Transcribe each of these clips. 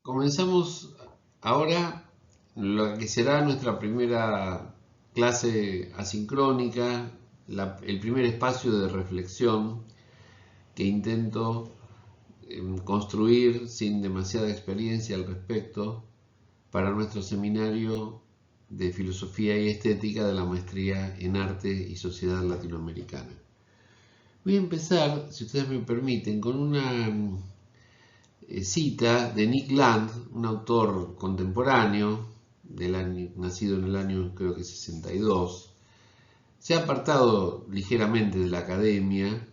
Comenzamos ahora lo que será nuestra primera clase asincrónica, el primer espacio de reflexión que intento construir sin demasiada experiencia al respecto para nuestro seminario de Filosofía y Estética de la Maestría en Arte y Sociedad Latinoamericana. Voy a empezar, si ustedes me permiten, con una cita de Nick Land, un autor contemporáneo, nacido en el año creo que 62. Se ha apartado ligeramente de la academia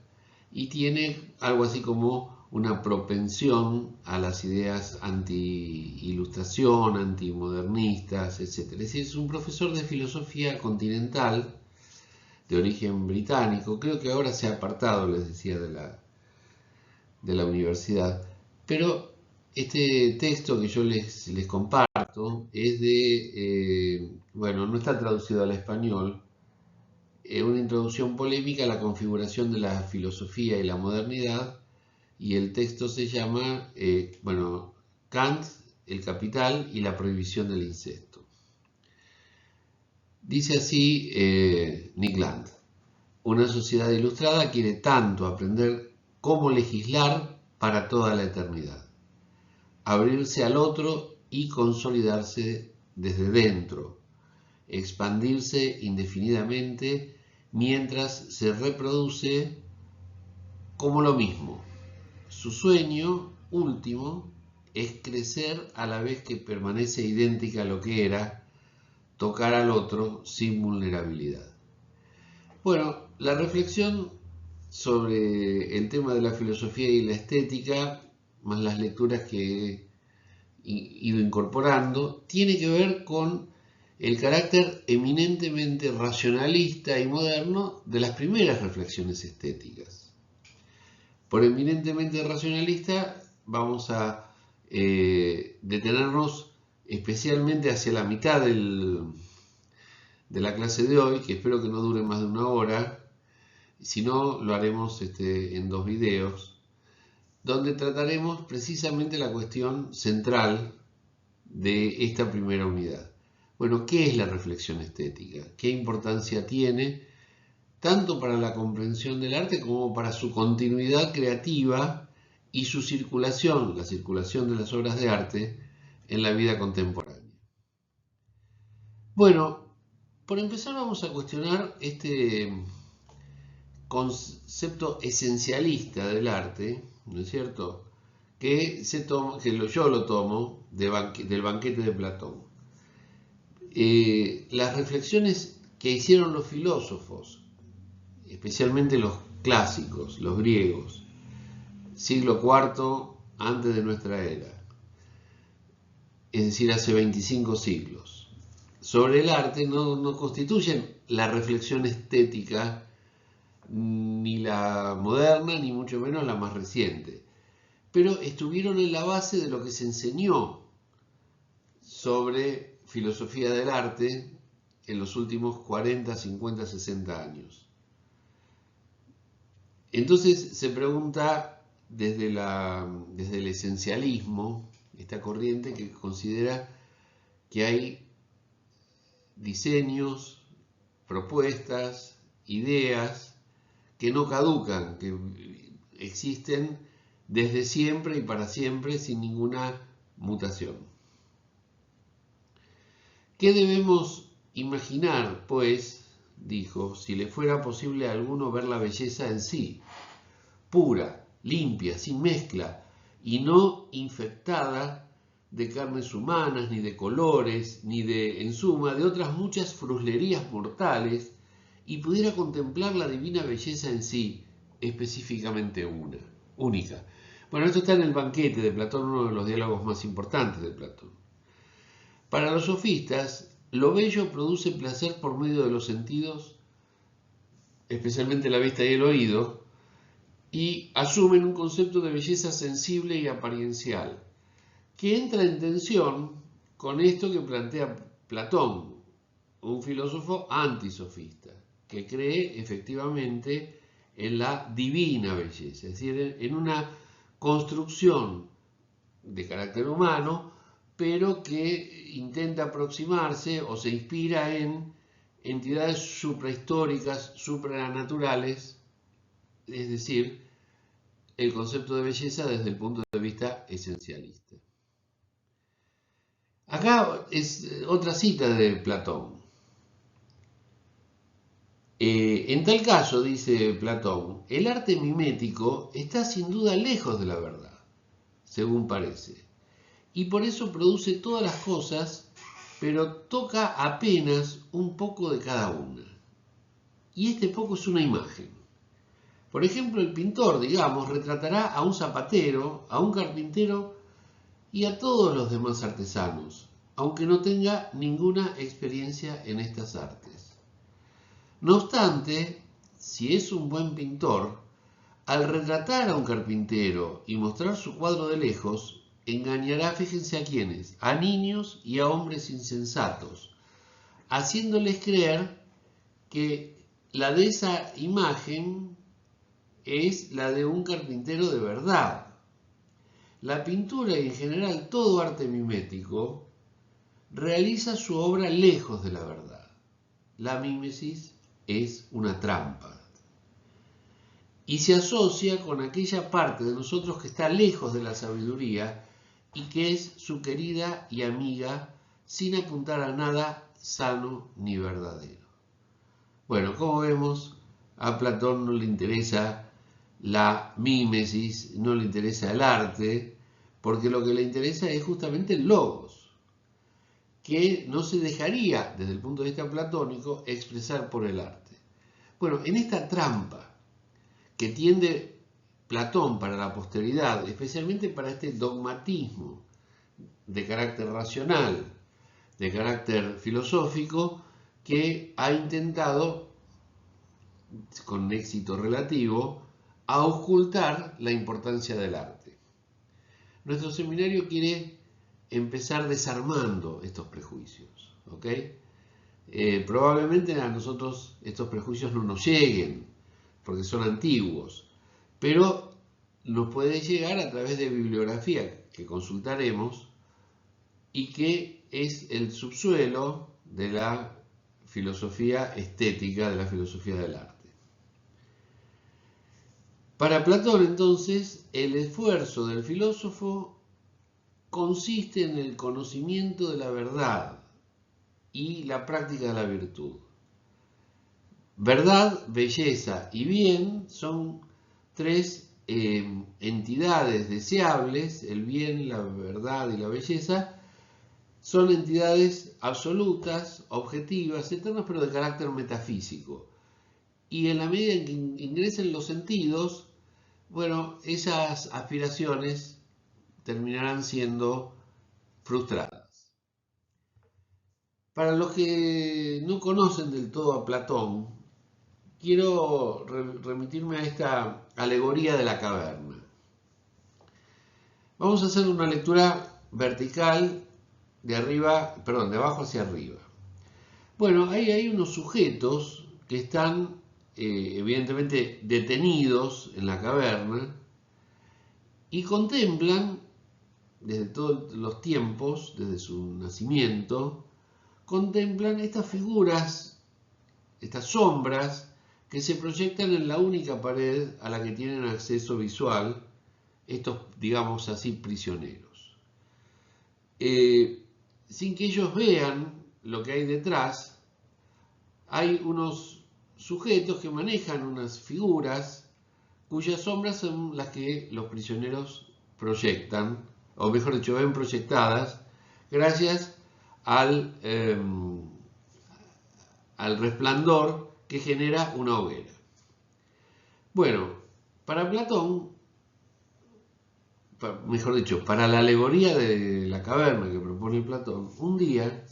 y tiene algo así como una propensión a las ideas anti-ilustración, antimodernistas, etc. Es decir, es un profesor de filosofía continental de origen británico. Creo que ahora se ha apartado, les decía, de la universidad. Pero este texto que yo les comparto es bueno, no está traducido al español, una introducción polémica a la configuración de la filosofía y la modernidad, y el texto se llama, bueno, Kant, el capital y la prohibición del incesto. Dice así Nick Land: una sociedad ilustrada quiere tanto aprender cómo legislar para toda la eternidad, abrirse al otro y consolidarse desde dentro, expandirse indefinidamente mientras se reproduce como lo mismo. Su sueño último es crecer a la vez que permanece idéntica a lo que era, tocar al otro sin vulnerabilidad. Bueno, la reflexión sobre el tema de la filosofía y la estética, más las lecturas que he ido incorporando, tiene que ver con el carácter eminentemente racionalista y moderno de las primeras reflexiones estéticas. Por eminentemente racionalista vamos a detenernos especialmente hacia la mitad de la clase de hoy, que espero que no dure más de una hora. Si no, lo haremos en 2 videos, donde trataremos precisamente la cuestión central de esta primera unidad. Bueno, ¿qué es la reflexión estética? ¿Qué importancia tiene tanto para la comprensión del arte como para su continuidad creativa y su circulación, la circulación de las obras de arte en la vida contemporánea? Bueno, por empezar vamos a cuestionar este concepto esencialista del arte, ¿no es cierto?, que yo lo tomo del banquete de Platón. Las reflexiones que hicieron los filósofos, especialmente los clásicos, los griegos, siglo IV antes de nuestra era, es decir, hace 25 siglos, sobre el arte no constituyen la reflexión estética ni la moderna, ni mucho menos la más reciente, pero estuvieron en la base de lo que se enseñó sobre filosofía del arte en los últimos 40, 50, 60 años. Entonces se pregunta desde el esencialismo, esta corriente que considera que hay diseños, propuestas, ideas que no caducan, que existen desde siempre y para siempre sin ninguna mutación. ¿Qué debemos imaginar, pues, dijo, si le fuera posible a alguno ver la belleza en sí, pura, limpia, sin mezcla, y no infectada de carnes humanas, ni de colores, ni en suma, de otras muchas fruslerías mortales, y pudiera contemplar la divina belleza en sí, específicamente única? Bueno, esto está en el banquete de Platón, uno de los diálogos más importantes de Platón. Para los sofistas, lo bello produce placer por medio de los sentidos, especialmente la vista y el oído, y asumen un concepto de belleza sensible y apariencial, que entra en tensión con esto que plantea Platón, un filósofo antisofista, que cree efectivamente en la divina belleza, es decir, en una construcción de carácter humano, pero que intenta aproximarse o se inspira en entidades suprahistóricas, supranaturales, es decir, el concepto de belleza desde el punto de vista esencialista. Acá es otra cita de Platón. En tal caso, dice Platón, el arte mimético está sin duda lejos de la verdad, según parece, y por eso produce todas las cosas, pero toca apenas un poco de cada una. Y este poco es una imagen. Por ejemplo, el pintor, digamos, retratará a un zapatero, a un carpintero y a todos los demás artesanos, aunque no tenga ninguna experiencia en estas artes. No obstante, si es un buen pintor, al retratar a un carpintero y mostrar su cuadro de lejos, engañará, fíjense a quiénes, a niños y a hombres insensatos, haciéndoles creer que la de esa imagen es la de un carpintero de verdad. La pintura y en general todo arte mimético realiza su obra lejos de la verdad. La mímesis es una trampa y se asocia con aquella parte de nosotros que está lejos de la sabiduría y que es su querida y amiga sin apuntar a nada sano ni verdadero. Bueno, como vemos, a Platón no le interesa la mímesis, no le interesa el arte, porque lo que le interesa es justamente el logos, que no se dejaría, desde el punto de vista platónico, expresar por el arte. Bueno, en esta trampa que tiende Platón para la posteridad, especialmente para este dogmatismo de carácter racional, de carácter filosófico, que ha intentado, con éxito relativo, auscultar la importancia del arte. Nuestro seminario quiere empezar desarmando estos prejuicios, ¿ok? Probablemente a nosotros estos prejuicios no nos lleguen, porque son antiguos, pero nos puede llegar a través de bibliografía que consultaremos y que es el subsuelo de la filosofía estética, de la filosofía del arte. Para Platón, entonces, el esfuerzo del filósofo consiste en el conocimiento de la verdad y la práctica de la virtud. Verdad, belleza y bien son tres entidades deseables, el bien, la verdad y la belleza, son entidades absolutas, objetivas, eternas, pero de carácter metafísico. Y en la medida en que ingresen los sentidos, bueno, esas aspiraciones terminarán siendo frustradas. Para los que no conocen del todo a Platón, quiero remitirme a esta alegoría de la caverna. Vamos a hacer una lectura vertical de abajo hacia arriba. Bueno, ahí hay unos sujetos que están evidentemente detenidos en la caverna y contemplan desde todos los tiempos, desde su nacimiento, contemplan estas figuras, estas sombras que se proyectan en la única pared a la que tienen acceso visual estos, digamos así, prisioneros. Sin que ellos vean lo que hay detrás, hay unos sujetos que manejan unas figuras cuyas sombras son las que los prisioneros proyectan, o mejor dicho, ven proyectadas, gracias al resplandor que genera una hoguera. Bueno, para Platón, mejor dicho, para la alegoría de la caverna que propone Platón, un día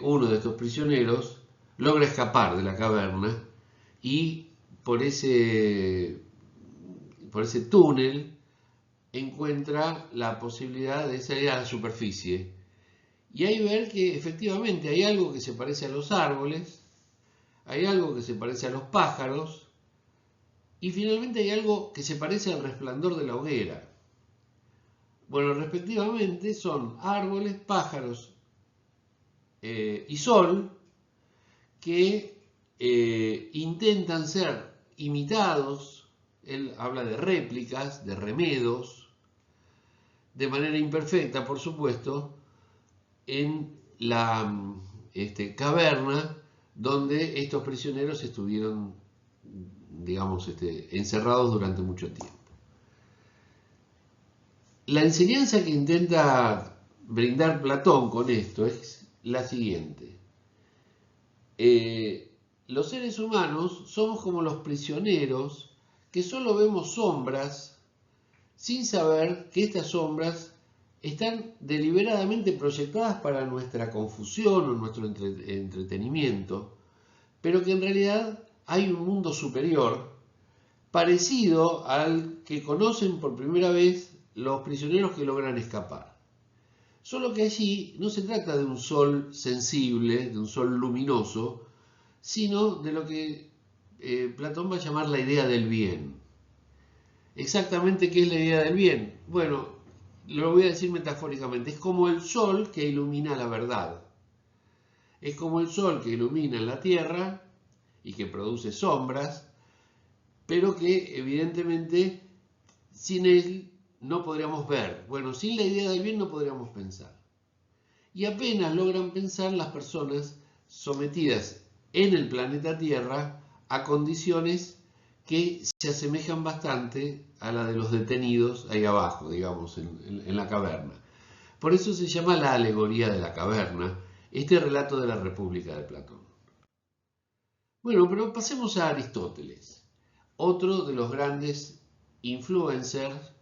uno de estos prisioneros logra escapar de la caverna y por ese túnel encuentra la posibilidad de salir a la superficie. Y ahí ver que efectivamente hay algo que se parece a los árboles, hay algo que se parece a los pájaros, y finalmente hay algo que se parece al resplandor de la hoguera. Bueno, respectivamente son árboles, pájaros y sol que intentan ser imitados. Él habla de réplicas, de remedos, de manera imperfecta, por supuesto, en la caverna donde estos prisioneros estuvieron, digamos, encerrados durante mucho tiempo. La enseñanza que intenta brindar Platón con esto es la siguiente. Los seres humanos somos como los prisioneros que solo vemos sombras sin saber que estas sombras están deliberadamente proyectadas para nuestra confusión o nuestro entretenimiento, pero que en realidad hay un mundo superior parecido al que conocen por primera vez los prisioneros que logran escapar. Solo que allí no se trata de un sol sensible, de un sol luminoso, sino de lo que Platón va a llamar la idea del bien. Exactamente, ¿qué es la idea del bien? Bueno, lo voy a decir metafóricamente, es como el sol que ilumina la verdad. Es como el sol que ilumina la tierra y que produce sombras, pero que evidentemente sin él no podríamos ver. Bueno, sin la idea del bien no podríamos pensar. Y apenas logran pensar las personas sometidas en el planeta Tierra a condiciones que se asemejan bastante a la de los detenidos ahí abajo, digamos, en la caverna. Por eso se llama la alegoría de la caverna, este relato de la República de Platón. Bueno, pero pasemos a Aristóteles, otro de los grandes influencers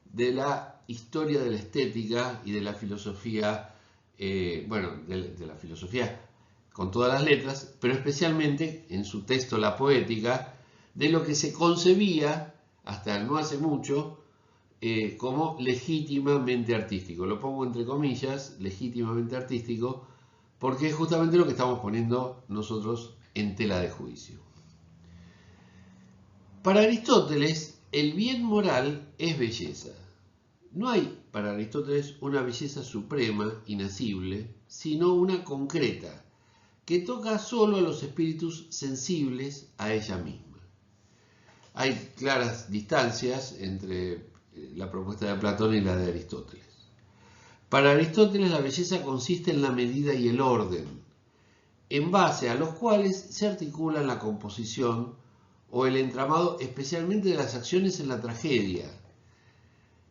de la historia de la estética y de la filosofía, de la filosofía con todas las letras, pero especialmente en su texto La Poética, de lo que se concebía hasta no hace mucho como legítimamente artístico. Lo pongo entre comillas, legítimamente artístico, porque es justamente lo que estamos poniendo nosotros en tela de juicio. Para Aristóteles, el bien moral es belleza. No hay para Aristóteles una belleza suprema, inacible, sino una concreta, que toca solo a los espíritus sensibles a ella misma. Hay claras distancias entre la propuesta de Platón y la de Aristóteles. Para Aristóteles la belleza consiste en la medida y el orden, en base a los cuales se articulan la composición o el entramado especialmente de las acciones en la tragedia.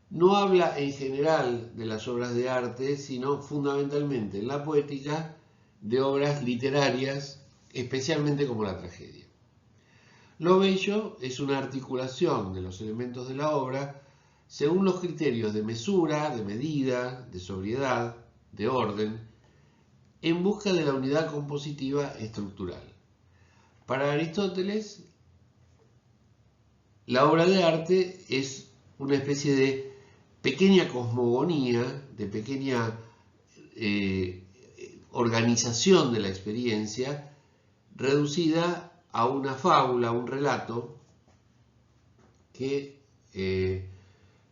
No habla en general de las obras de arte, sino fundamentalmente en la poética de obras literarias, especialmente como la tragedia. Lo bello es una articulación de los elementos de la obra según los criterios de mesura, de medida, de sobriedad, de orden, en busca de la unidad compositiva estructural. Para Aristóteles, la obra de arte es una especie de pequeña cosmogonía, de pequeña organización de la experiencia, reducida a una fábula, a un relato que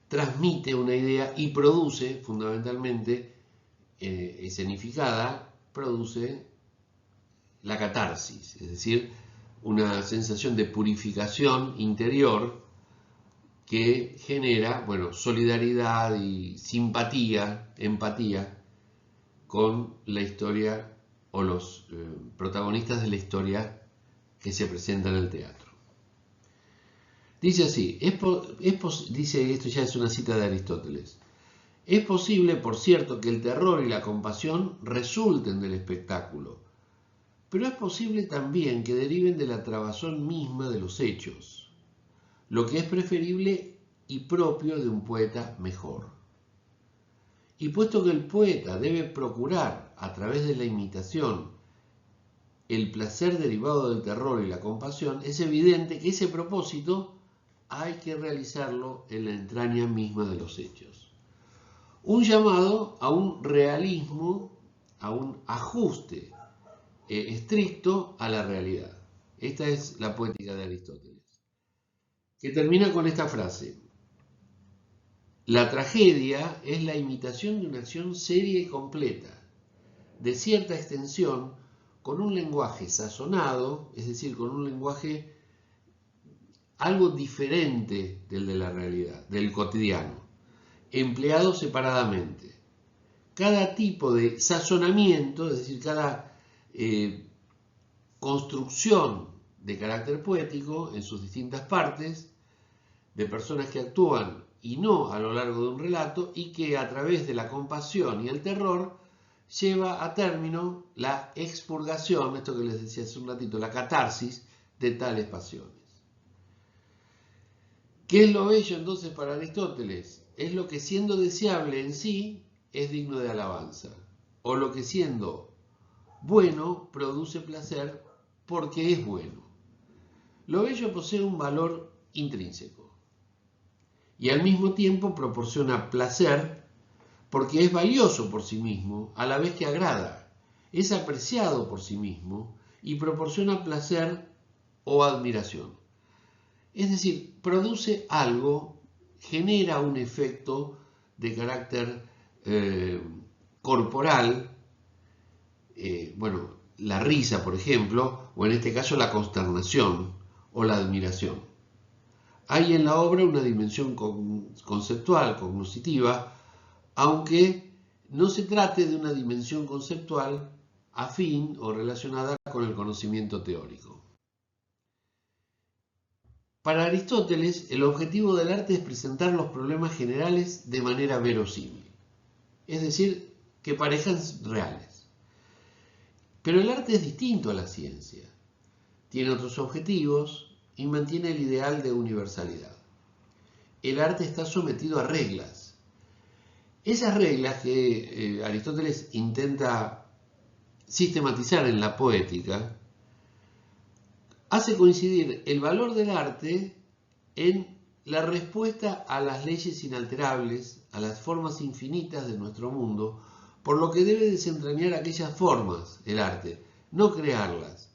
transmite una idea y produce, fundamentalmente, escenificada, produce la catarsis, es decir, una sensación de purificación interior que genera, bueno, solidaridad y simpatía, empatía con la historia o los protagonistas de la historia que se presenta en el teatro. Dice así, dice, esto ya es una cita de Aristóteles, es posible, por cierto, que el terror y la compasión resulten del espectáculo, pero es posible también que deriven de la trabazón misma de los hechos, lo que es preferible y propio de un poeta mejor. Y puesto que el poeta debe procurar, a través de la imitación, el placer derivado del terror y la compasión, es evidente que ese propósito hay que realizarlo en la entraña misma de los hechos. Un llamado a un realismo, a un ajuste estricto a la realidad. Esta es la poética de Aristóteles, que termina con esta frase. La tragedia es la imitación de una acción seria y completa, de cierta extensión, con un lenguaje sazonado, es decir, con un lenguaje algo diferente del de la realidad, del cotidiano, empleado separadamente. Cada tipo de sazonamiento, es decir, cada construcción de carácter poético en sus distintas partes, de personas que actúan y no a lo largo de un relato, y que a través de la compasión y el terror lleva a término la expurgación, esto que les decía hace un ratito, la catarsis de tales pasiones. ¿Qué es lo bello entonces para Aristóteles? Es lo que siendo deseable en sí es digno de alabanza, o lo que siendo bueno produce placer porque es bueno. Lo bello posee un valor intrínseco y al mismo tiempo proporciona placer porque es valioso por sí mismo a la vez que agrada, es apreciado por sí mismo y proporciona placer o admiración. Es decir, produce algo, genera un efecto de carácter corporal, bueno, la risa, por ejemplo, o en este caso la consternación o la admiración. Hay en la obra una dimensión conceptual, cognoscitiva, aunque no se trate de una dimensión conceptual afín o relacionada con el conocimiento teórico. Para Aristóteles, el objetivo del arte es presentar los problemas generales de manera verosímil, es decir, que parezcan reales. Pero el arte es distinto a la ciencia, tiene otros objetivos y mantiene el ideal de universalidad. El arte está sometido a reglas. Esas reglas que Aristóteles intenta sistematizar en la poética, hace coincidir el valor del arte en la respuesta a las leyes inalterables, a las formas infinitas de nuestro mundo, por lo que debe desentrañar aquellas formas, el arte, no crearlas.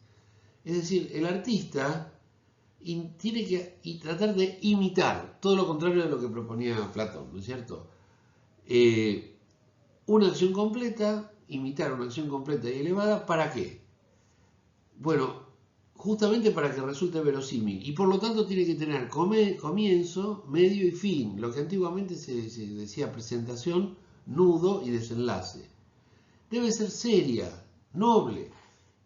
Es decir, el artista tiene que tratar de imitar, todo lo contrario de lo que proponía Platón, ¿no es cierto? Una acción completa, imitar una acción completa y elevada, ¿para qué? Bueno, justamente para que resulte verosímil, y por lo tanto tiene que tener comienzo, medio y fin, lo que antiguamente se decía presentación, nudo y desenlace. Debe ser seria, noble,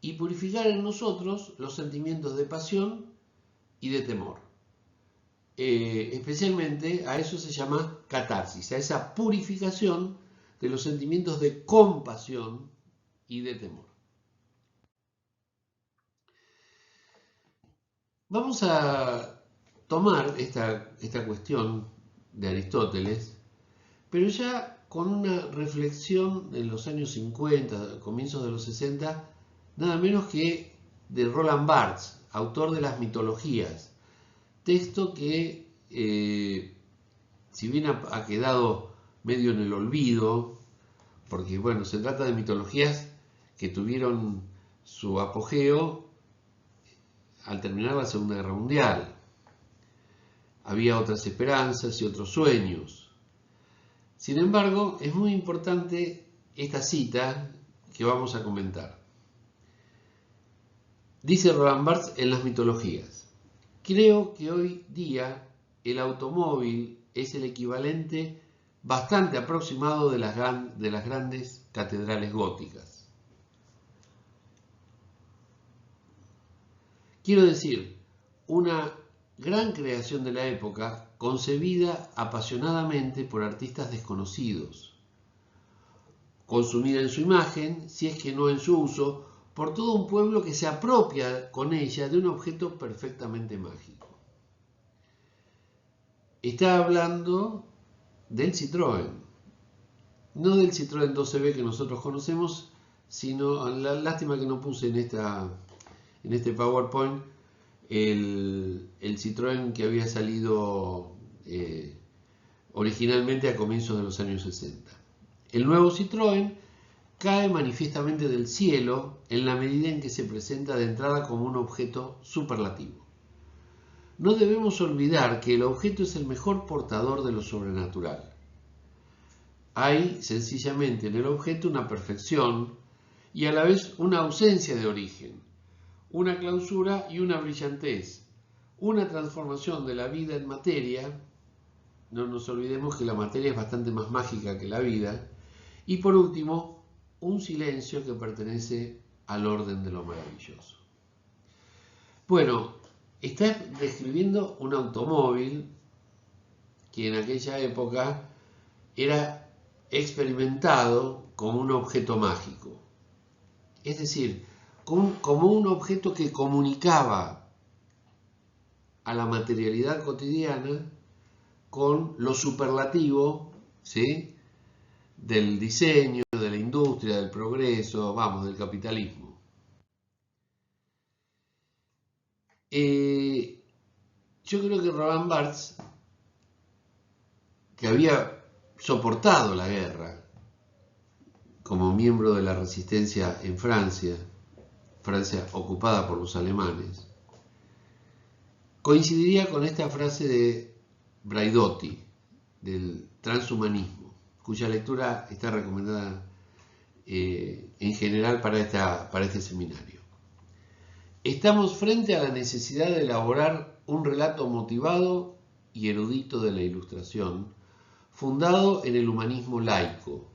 y purificar en nosotros los sentimientos de pasión y de temor. Especialmente a eso se llama catarsis, a esa purificación de los sentimientos de compasión y de temor. Vamos a tomar esta cuestión de Aristóteles, pero ya con una reflexión en los años 50, comienzos de los 60, nada menos que de Roland Barthes, autor de las mitologías, texto que, si bien ha quedado medio en el olvido, porque bueno, se trata de mitologías que tuvieron su apogeo al terminar la Segunda Guerra Mundial. Había otras esperanzas y otros sueños. Sin embargo, es muy importante esta cita que vamos a comentar. Dice Roland Barthes en las mitologías: creo que hoy día el automóvil es el equivalente bastante aproximado de las grandes catedrales góticas. Quiero decir, una gran creación de la época, concebida apasionadamente por artistas desconocidos, consumida en su imagen, si es que no en su uso, por todo un pueblo que se apropia con ella de un objeto perfectamente mágico. Está hablando del Citroën, no del Citroën 12B que nosotros conocemos, sino, la lástima que no puse en este PowerPoint, el Citroën que había salido originalmente a comienzos de los años 60. El nuevo Citroën cae manifiestamente del cielo en la medida en que se presenta de entrada como un objeto superlativo. no debemos olvidar que el objeto es el mejor portador de lo sobrenatural. Hay sencillamente en el objeto una perfección y a la vez una ausencia de origen, una clausura y una brillantez, una transformación de la vida en materia. No nos olvidemos que la materia es bastante más mágica que la vida. Y por último, un silencio que pertenece al orden de lo maravilloso. Bueno, está describiendo un automóvil que en aquella época era experimentado como un objeto mágico. Es decir, como un objeto que comunicaba a la materialidad cotidiana con lo superlativo, ¿sí?, del diseño, de la industria, del progreso, vamos, del capitalismo. Yo creo que Roland Barthes, que había soportado la guerra como miembro de la resistencia en Francia ocupada por los alemanes, coincidiría con esta frase de Braidotti, del transhumanismo, cuya lectura está recomendada en general para este seminario. Estamos frente a la necesidad de elaborar un relato motivado y erudito de la Ilustración, fundado en el humanismo laico,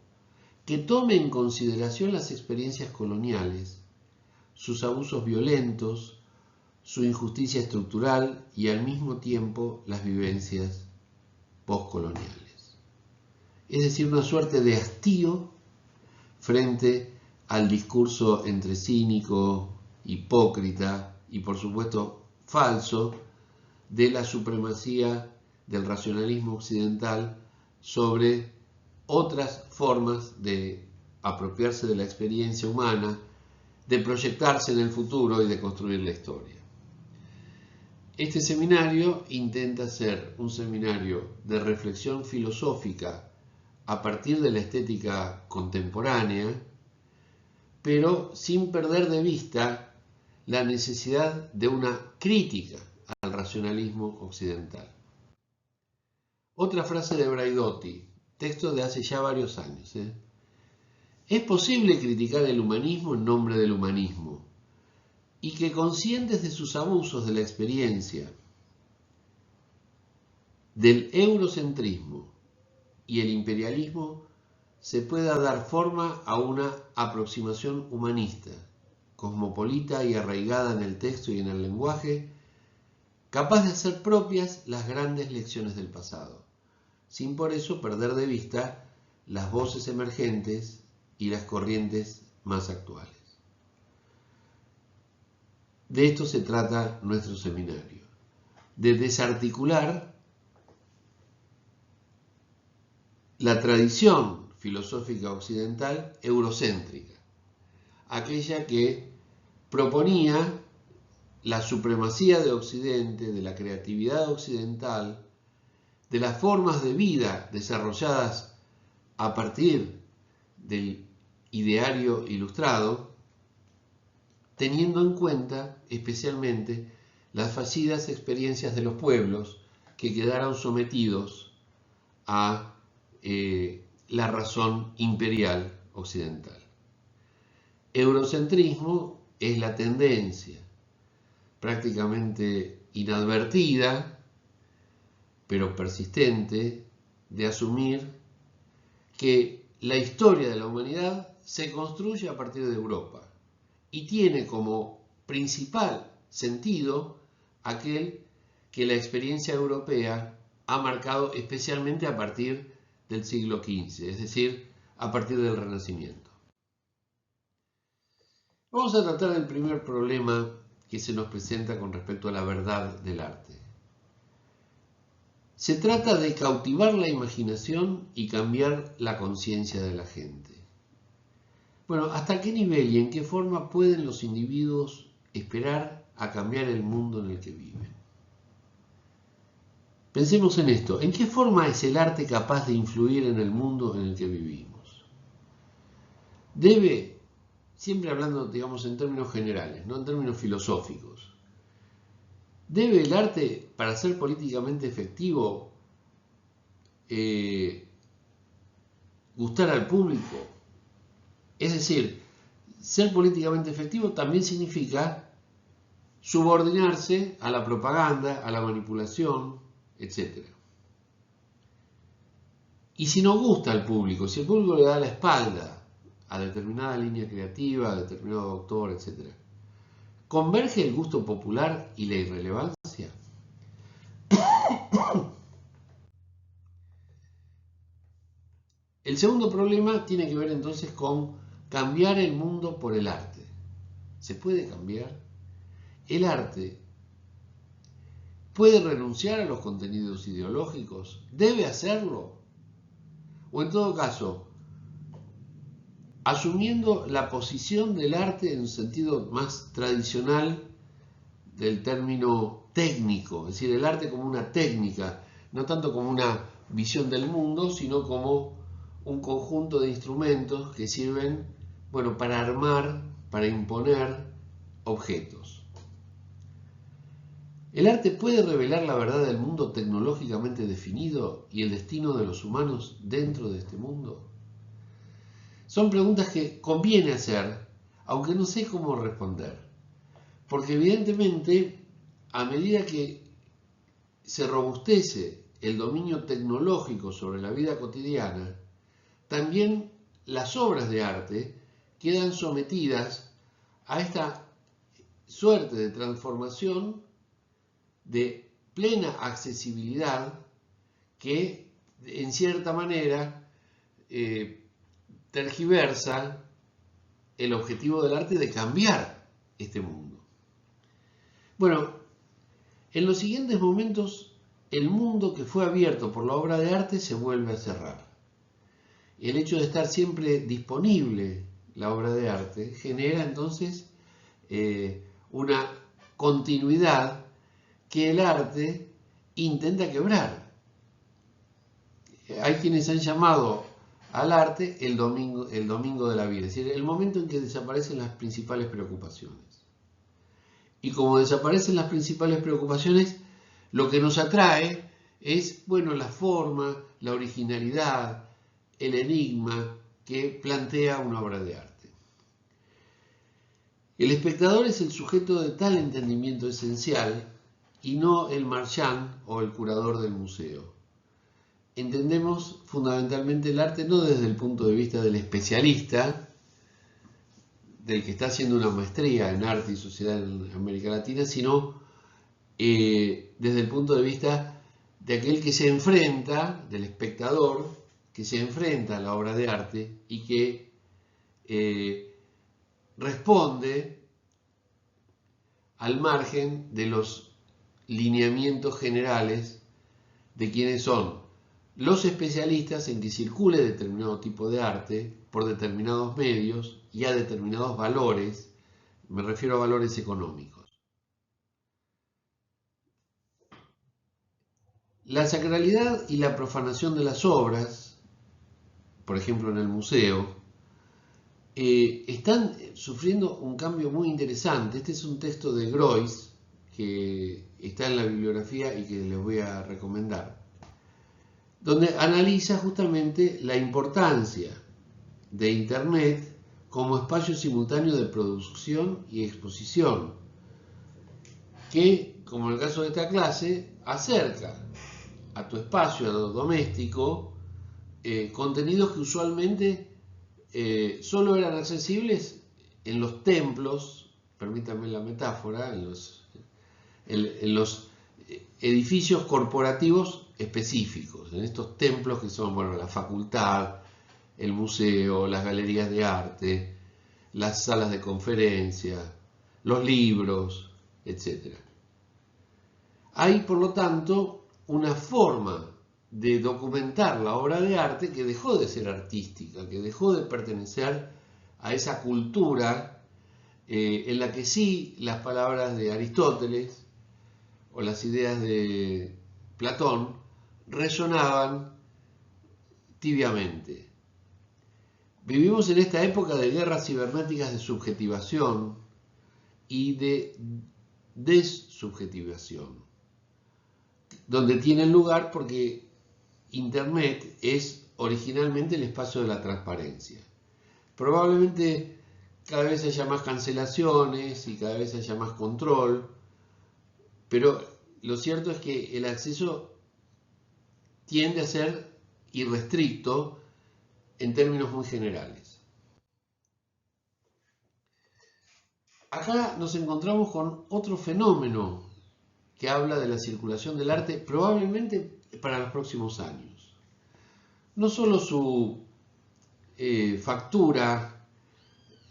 que tome en consideración las experiencias coloniales, sus abusos violentos, su injusticia estructural y al mismo tiempo las vivencias postcoloniales. Es decir, una suerte de hastío frente al discurso entre cínico, hipócrita y por supuesto falso de la supremacía del racionalismo occidental sobre otras formas de apropiarse de la experiencia humana, de proyectarse en el futuro y de construir la historia. Este seminario intenta ser un seminario de reflexión filosófica a partir de la estética contemporánea, pero sin perder de vista la necesidad de una crítica al racionalismo occidental. Otra frase de Braidotti, texto de hace ya varios años. Es posible criticar el humanismo en nombre del humanismo, y que conscientes de sus abusos de la experiencia, del eurocentrismo y el imperialismo, se pueda dar forma a una aproximación humanista, cosmopolita y arraigada en el texto y en el lenguaje, capaz de hacer propias las grandes lecciones del pasado, sin por eso perder de vista las voces emergentes y las corrientes más actuales. De esto se trata nuestro seminario, de desarticular la tradición filosófica occidental eurocéntrica, aquella que proponía la supremacía de Occidente, de la creatividad occidental, de las formas de vida desarrolladas a partir del ideario ilustrado, teniendo en cuenta especialmente las fallidas experiencias de los pueblos que quedaron sometidos a la razón imperial occidental. Eurocentrismo es la tendencia prácticamente inadvertida, pero persistente, de asumir que la historia de la humanidad se construye a partir de Europa y tiene como principal sentido aquel que la experiencia europea ha marcado especialmente a partir del siglo XV, es decir, a partir del Renacimiento. Vamos a tratar el primer problema que se nos presenta con respecto a la verdad del arte. Se trata de cautivar la imaginación y cambiar la conciencia de la gente. Bueno, ¿hasta qué nivel y en qué forma pueden los individuos esperar a cambiar el mundo en el que viven? Pensemos en esto. ¿En qué forma es el arte capaz de influir en el mundo en el que vivimos? Debe, siempre hablando, digamos, en términos generales, no en términos filosóficos, ¿Debe el arte, para ser políticamente efectivo, gustar al público? Es decir, ser políticamente efectivo también significa subordinarse a la propaganda, a la manipulación, etc. Y si no gusta al público, si el público le da la espalda a determinada línea creativa, a determinado autor, etc., ¿converge el gusto popular y la irrelevancia? El segundo problema tiene que ver entonces con cambiar el mundo por el arte. ¿Se puede cambiar? ¿El arte puede renunciar a los contenidos ideológicos? ¿Debe hacerlo? O en todo caso, asumiendo la posición del arte en un sentido más tradicional del término técnico, es decir, el arte como una técnica, no tanto como una visión del mundo, sino como un conjunto de instrumentos que sirven, bueno, para armar, para imponer objetos. ¿El arte puede revelar la verdad del mundo tecnológicamente definido y el destino de los humanos dentro de este mundo? Son preguntas que conviene hacer, aunque no sé cómo responder, porque evidentemente a medida que se robustece el dominio tecnológico sobre la vida cotidiana, también las obras de arte quedan sometidas a esta suerte de transformación de plena accesibilidad que en cierta manera tergiversa el objetivo del arte de cambiar este mundo. Bueno, en los siguientes momentos el mundo que fue abierto por la obra de arte se vuelve a cerrar. El hecho de estar siempre disponible la obra de arte genera entonces una continuidad que el arte intenta quebrar. Hay quienes han llamado al arte el domingo de la vida, es decir, el momento en que desaparecen las principales preocupaciones. Y como desaparecen las principales preocupaciones, lo que nos atrae es, bueno, la forma, la originalidad, el enigma que plantea una obra de arte. El espectador es el sujeto de tal entendimiento esencial y no el marchand o el curador del museo. Entendemos fundamentalmente el arte no desde el punto de vista del especialista, del que está haciendo una maestría en arte y sociedad en América Latina, sino desde el punto de vista de aquel que se enfrenta, del espectador, que se enfrenta a la obra de arte y que responde al margen de los lineamientos generales de quienes son los especialistas en que circule determinado tipo de arte por determinados medios y a determinados valores, me refiero a valores económicos. La sacralidad y la profanación de las obras, por ejemplo en el museo, están sufriendo un cambio muy interesante. Este es un texto de Groys que está en la bibliografía y que les voy a recomendar, donde analiza justamente la importancia de Internet como espacio simultáneo de producción y exposición, que, como en el caso de esta clase, acerca a tu espacio, a lo doméstico, contenidos que usualmente solo eran accesibles en los templos, permítanme la metáfora, en los edificios corporativos específicos, en estos templos que son, bueno, la facultad, el museo, las galerías de arte, las salas de conferencia, los libros, etc. Hay, por lo tanto, una forma de documentar la obra de arte que dejó de ser artística, que dejó de pertenecer a esa cultura en la que sí las palabras de Aristóteles o las ideas de Platón resonaban tibiamente. Vivimos en esta época de guerras cibernéticas de subjetivación y de dessubjetivación, donde tienen lugar porque Internet es originalmente el espacio de la transparencia. Probablemente cada vez haya más cancelaciones y cada vez haya más control, pero lo cierto es que el acceso tiende a ser irrestricto en términos muy generales. Acá nos encontramos con otro fenómeno que habla de la circulación del arte probablemente para los próximos años. No solo su factura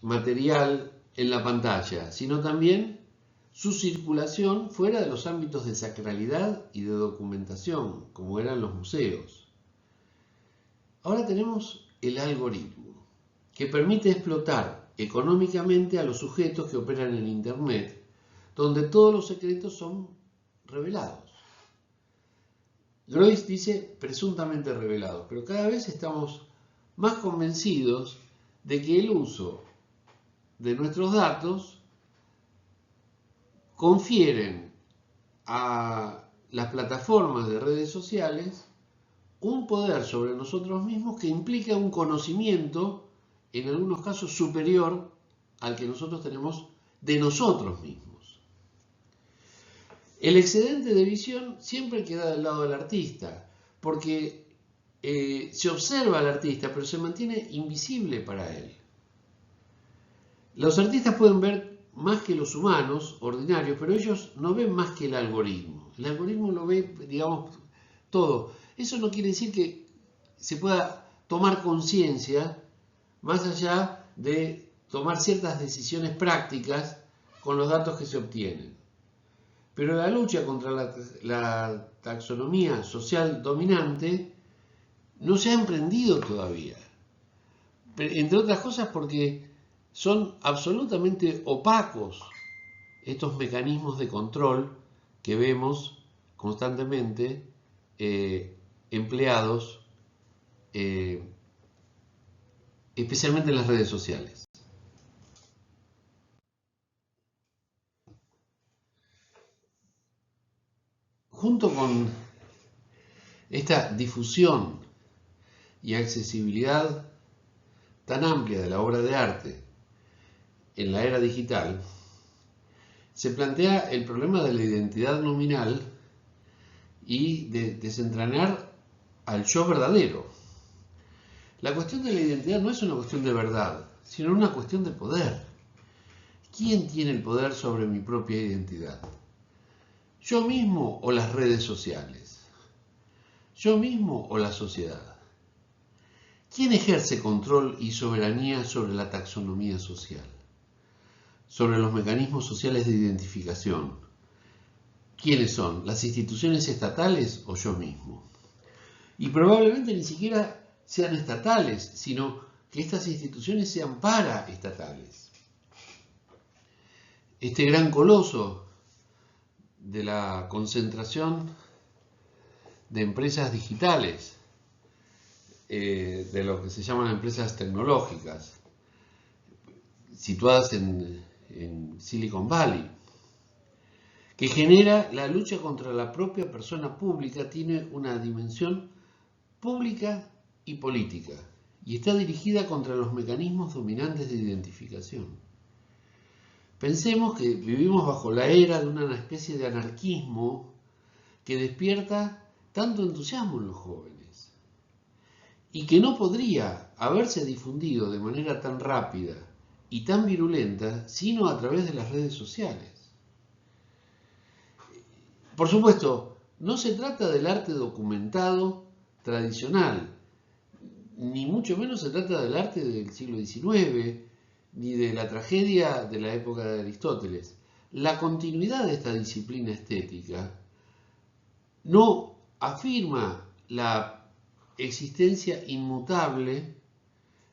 material en la pantalla, sino también su circulación fuera de los ámbitos de sacralidad y de documentación, como eran los museos. Ahora tenemos el algoritmo, que permite explotar económicamente a los sujetos que operan en Internet, donde todos los secretos son revelados. Groys dice presuntamente revelados, pero cada vez estamos más convencidos de que el uso de nuestros datos confieren a las plataformas de redes sociales un poder sobre nosotros mismos que implica un conocimiento, en algunos casos superior al que nosotros tenemos de nosotros mismos. El excedente de visión siempre queda del lado del artista, porque se observa al artista, pero se mantiene invisible para él. Los artistas pueden ver más que los humanos ordinarios, pero ellos no ven más que el algoritmo. El algoritmo lo ve, digamos, todo. Eso no quiere decir que se pueda tomar conciencia más allá de tomar ciertas decisiones prácticas con los datos que se obtienen. Pero la lucha contra la taxonomía social dominante no se ha emprendido todavía. Entre otras cosas porque son absolutamente opacos estos mecanismos de control que vemos constantemente empleados especialmente en las redes sociales. Junto con esta difusión y accesibilidad tan amplia de la obra de arte en la era digital, se plantea el problema de la identidad nominal y de desentrañar al yo verdadero. La cuestión de la identidad no es una cuestión de verdad, sino una cuestión de poder. ¿Quién tiene el poder sobre mi propia identidad? ¿Yo mismo o las redes sociales? ¿Yo mismo o la sociedad? ¿Quién ejerce control y soberanía sobre la taxonomía social? Sobre los mecanismos sociales de identificación. ¿Quiénes son? ¿Las instituciones estatales o yo mismo? Y probablemente ni siquiera sean estatales, sino que estas instituciones sean paraestatales. Este gran coloso de la concentración de empresas digitales, de lo que se llaman empresas tecnológicas, situadas en Silicon Valley, que genera la lucha contra la propia persona pública, tiene una dimensión pública y política, y está dirigida contra los mecanismos dominantes de identificación. Pensemos que vivimos bajo la era de una especie de anarquismo que despierta tanto entusiasmo en los jóvenes, y que no podría haberse difundido de manera tan rápida y tan virulenta, sino a través de las redes sociales. Por supuesto, no se trata del arte documentado tradicional, ni mucho menos se trata del arte del siglo XIX, ni de la tragedia de la época de Aristóteles. La continuidad de esta disciplina estética no afirma la existencia inmutable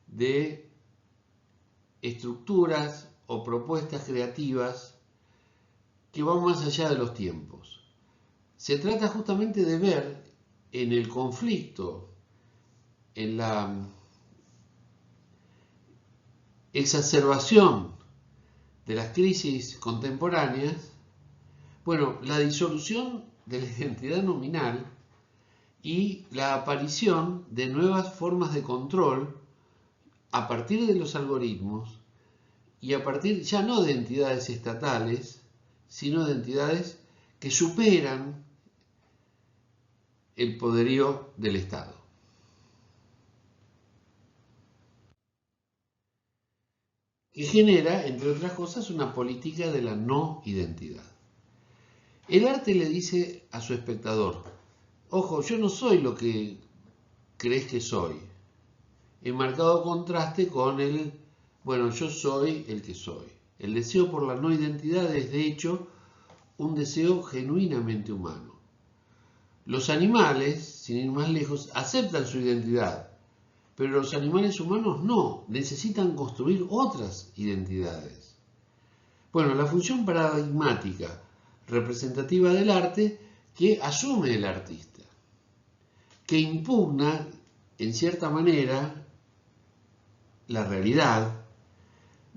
de estructuras o propuestas creativas que van más allá de los tiempos. Se trata justamente de ver en el conflicto, en la exacerbación de las crisis contemporáneas, Bueno, la disolución de la identidad nominal y la aparición de nuevas formas de control a partir de los algoritmos y a partir ya no de entidades estatales, sino de entidades que superan el poderío del Estado. Que genera, entre otras cosas, una política de la no identidad. El arte le dice a su espectador, ojo, yo no soy lo que crees que soy, en marcado contraste con el, bueno, yo soy el que soy. El deseo por la no identidad es, de hecho, un deseo genuinamente humano. Los animales, sin ir más lejos, aceptan su identidad, pero los animales humanos no, necesitan construir otras identidades. Bueno, la función paradigmática representativa del arte que asume el artista, que impugna, en cierta manera, la realidad,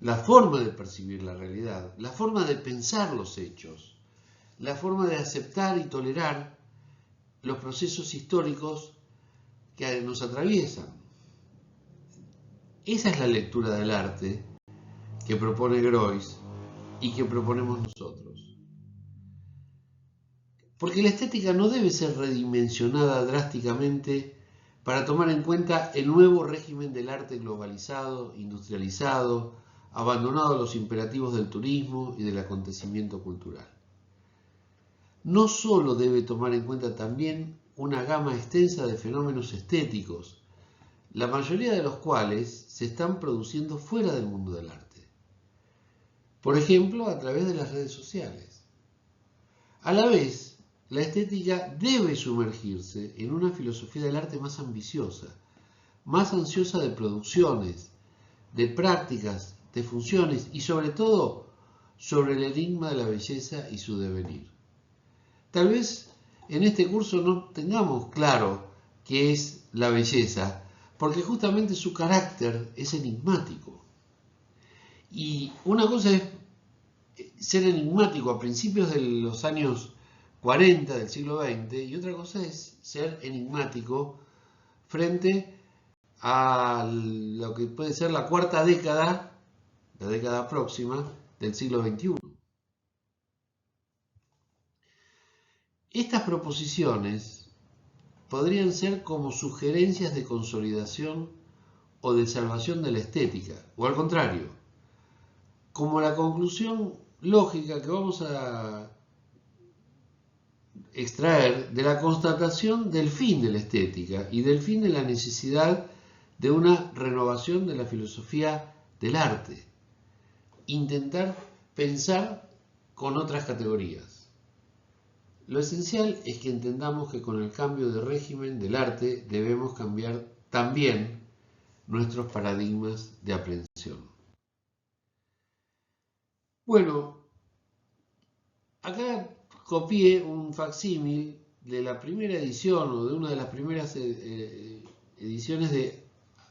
la forma de percibir la realidad, la forma de pensar los hechos, la forma de aceptar y tolerar los procesos históricos que nos atraviesan. Esa es la lectura del arte que propone Groys y que proponemos nosotros. Porque la estética no debe ser redimensionada drásticamente para tomar en cuenta el nuevo régimen del arte globalizado, industrializado, abandonado a los imperativos del turismo y del acontecimiento cultural. No solo debe tomar en cuenta también una gama extensa de fenómenos estéticos, la mayoría de los cuales se están produciendo fuera del mundo del arte. Por ejemplo, a través de las redes sociales. A la vez, la estética debe sumergirse en una filosofía del arte más ambiciosa, más ansiosa de producciones, de prácticas, de funciones y sobre todo sobre el enigma de la belleza y su devenir. Tal vez en este curso no tengamos claro qué es la belleza, porque justamente su carácter es enigmático. Y una cosa es ser enigmático a principios de los años 40 del siglo XX y otra cosa es ser enigmático frente a lo que puede ser la cuarta década, la década próxima del siglo XXI. Estas proposiciones podrían ser como sugerencias de consolidación o de salvación de la estética, o al contrario, como la conclusión lógica que vamos a extraer de la constatación del fin de la estética y del fin de la necesidad de una renovación de la filosofía del arte. Intentar pensar con otras categorías. Lo esencial es que entendamos que con el cambio de régimen del arte debemos cambiar también nuestros paradigmas de aprehensión. Bueno, acá copié un facsímil de la primera edición o de una de las primeras ediciones de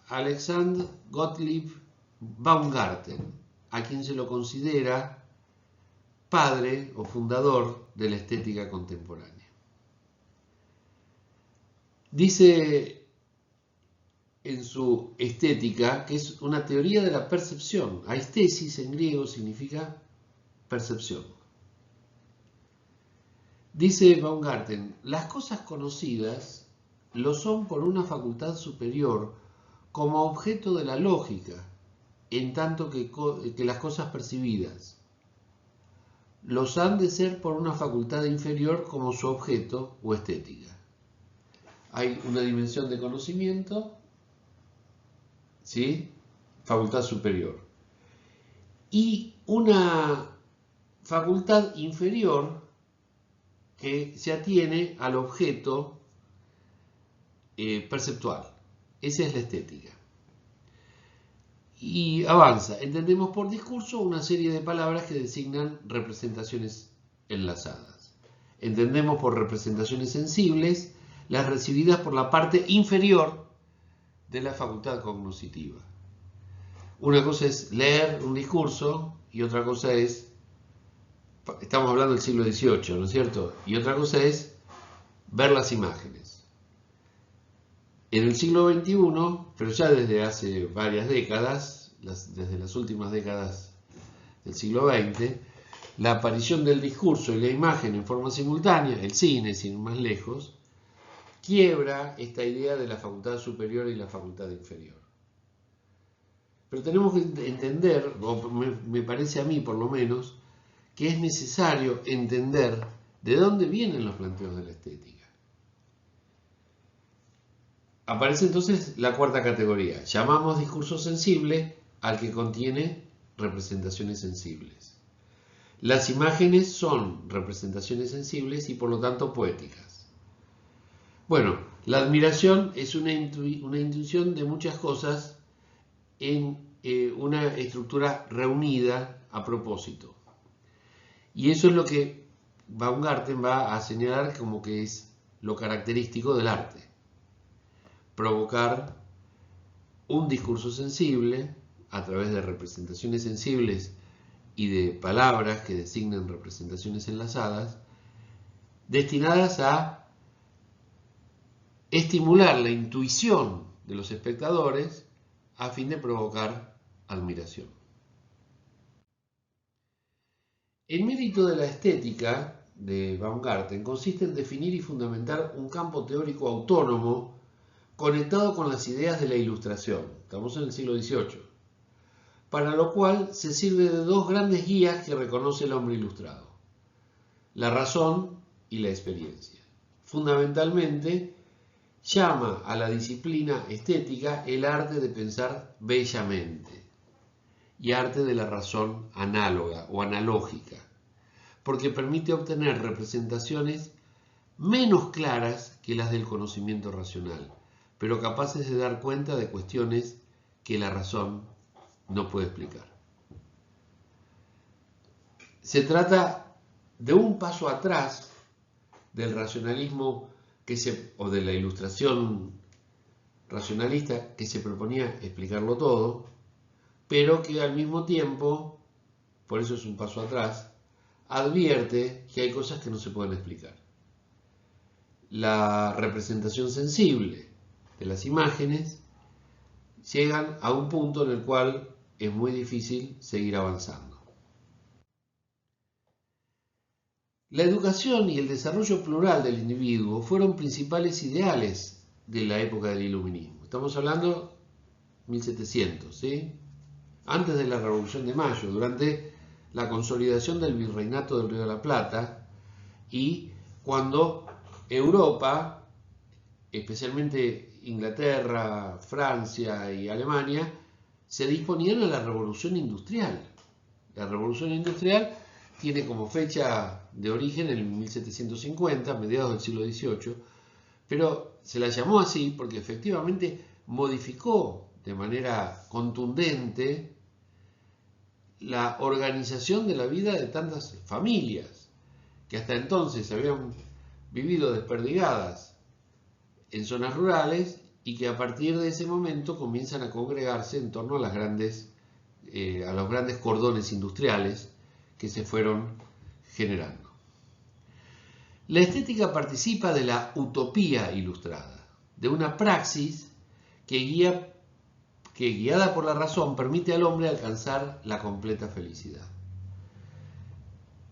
Alexander Gottlieb Baumgarten, a quien se lo considera padre o fundador de la estética contemporánea. Dice en su estética que es una teoría de la percepción. Aistesis en griego significa percepción. Dice Baumgarten, las cosas conocidas lo son por una facultad superior como objeto de la lógica, en tanto que las cosas percibidas los han de ser por una facultad inferior como su objeto o estética. Hay una dimensión de conocimiento, ¿sí? Facultad superior. Y una facultad inferior que se atiene al objeto perceptual. Esa es la estética. Y avanza. Entendemos por discurso una serie de palabras que designan representaciones enlazadas. Entendemos por representaciones sensibles las recibidas por la parte inferior de la facultad cognoscitiva. Una cosa es leer un discurso y otra cosa es estamos hablando del siglo XVIII, ¿no es cierto? Y otra cosa es ver las imágenes. En el siglo XXI, pero ya desde hace varias décadas, desde las últimas décadas del siglo XX, la aparición del discurso y la imagen en forma simultánea, el cine, sin ir más lejos, quiebra esta idea de la facultad superior y la facultad inferior. Pero tenemos que entender, o me parece a mí por lo menos, que es necesario entender de dónde vienen los planteos de la estética. Aparece entonces la cuarta categoría. Llamamos discurso sensible al que contiene representaciones sensibles. Las imágenes son representaciones sensibles y por lo tanto poéticas. Bueno, la admiración es una intuición de muchas cosas en una estructura reunida a propósito. Y eso es lo que Baumgarten va a señalar como que es lo característico del arte. Provocar un discurso sensible a través de representaciones sensibles y de palabras que designan representaciones enlazadas, destinadas a estimular la intuición de los espectadores a fin de provocar admiración. El mérito de la estética de Baumgarten consiste en definir y fundamentar un campo teórico autónomo conectado con las ideas de la Ilustración. Estamos en el siglo XVIII. Para lo cual se sirve de dos grandes guías que reconoce el hombre ilustrado: la razón y la experiencia. Fundamentalmente, llama a la disciplina estética el arte de pensar bellamente y arte de la razón análoga o analógica, porque permite obtener representaciones menos claras que las del conocimiento racional, pero capaces de dar cuenta de cuestiones que la razón no puede explicar. Se trata de un paso atrás del racionalismo o de la ilustración racionalista que se proponía explicarlo todo, pero que al mismo tiempo, por eso es un paso atrás, advierte que hay cosas que no se pueden explicar. La representación sensible de las imágenes llegan a un punto en el cual es muy difícil seguir avanzando. La educación y el desarrollo plural del individuo fueron principales ideales de la época del iluminismo. Estamos hablando 1700, ¿sí? Antes de la Revolución de Mayo, durante la consolidación del virreinato del Río de la Plata y cuando Europa, especialmente Inglaterra, Francia y Alemania, se disponían a la revolución industrial. La revolución industrial tiene como fecha de origen el 1750, mediados del siglo XVIII, pero se la llamó así porque efectivamente modificó de manera contundente la organización de la vida de tantas familias que hasta entonces habían vivido desperdigadas en zonas rurales y que a partir de ese momento comienzan a congregarse en torno a los grandes cordones industriales que se fueron generando. La estética participa de la utopía ilustrada, de una praxis que guiada por la razón permite al hombre alcanzar la completa felicidad.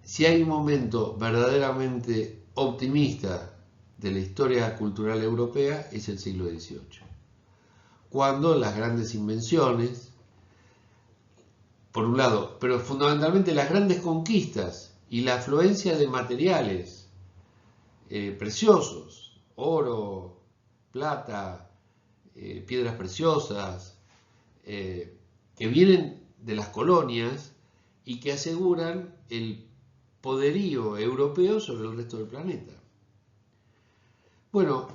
Si hay un momento verdaderamente optimista de la historia cultural europea, es el siglo XVIII, cuando las grandes invenciones, por un lado, pero fundamentalmente las grandes conquistas y la afluencia de materiales preciosos, oro, plata, piedras preciosas, que vienen de las colonias y que aseguran el poderío europeo sobre el resto del planeta. Bueno,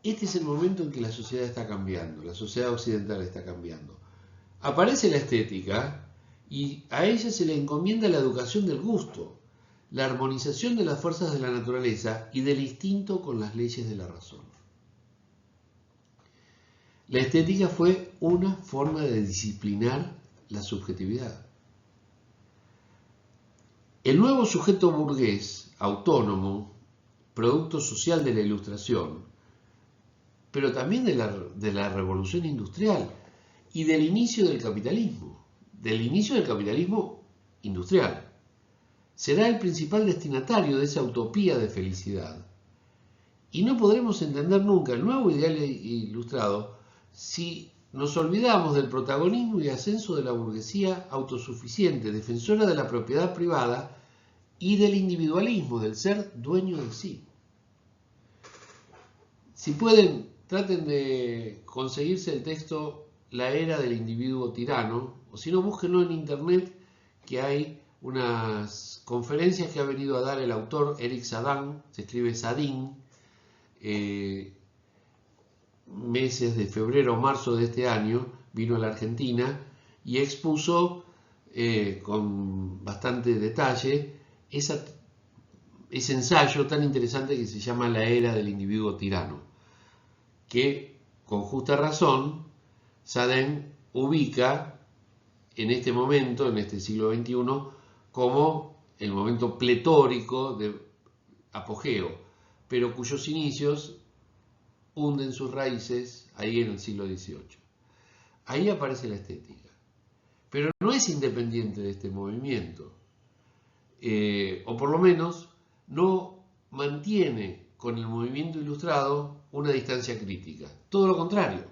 este es el momento en que la sociedad está cambiando, la sociedad occidental está cambiando. Aparece la estética y a ella se le encomienda la educación del gusto, la armonización de las fuerzas de la naturaleza y del instinto con las leyes de la razón. La estética fue una forma de disciplinar la subjetividad. El nuevo sujeto burgués, autónomo, producto social de la Ilustración, pero también de la Revolución Industrial y del inicio del inicio del capitalismo industrial, será el principal destinatario de esa utopía de felicidad. Y no podremos entender nunca el nuevo ideal ilustrado si nos olvidamos del protagonismo y ascenso de la burguesía autosuficiente, defensora de la propiedad privada y del individualismo, del ser dueño de sí. Si pueden, traten de conseguirse el texto La era del individuo tirano, o si no, búsquenlo en internet, que hay unas conferencias que ha venido a dar el autor Eric Sadin, se escribe Sadin, meses de febrero o marzo de este año, vino a la Argentina y expuso con bastante detalle ese ensayo tan interesante que se llama La era del individuo tirano, que con justa razón Sadin ubica en este momento, en este siglo XXI, como el momento pletórico de apogeo, pero cuyos inicios hunden sus raíces ahí en el siglo XVIII. Ahí aparece la estética, pero no es independiente de este movimiento, o por lo menos no mantiene con el movimiento ilustrado una distancia crítica, todo lo contrario.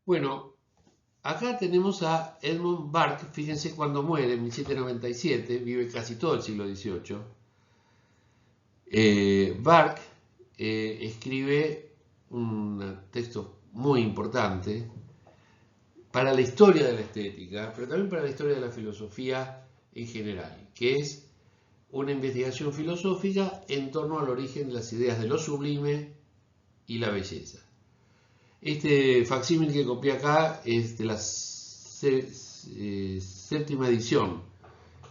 Bueno, acá tenemos a Edmund Burke, fíjense cuando muere, en 1797, vive casi todo el siglo XVIII. Burke escribe un texto muy importante para la historia de la estética, pero también para la historia de la filosofía en general, que es una investigación filosófica en torno al origen de las ideas de lo sublime y la belleza. Este facsímil que copié acá es de la séptima edición,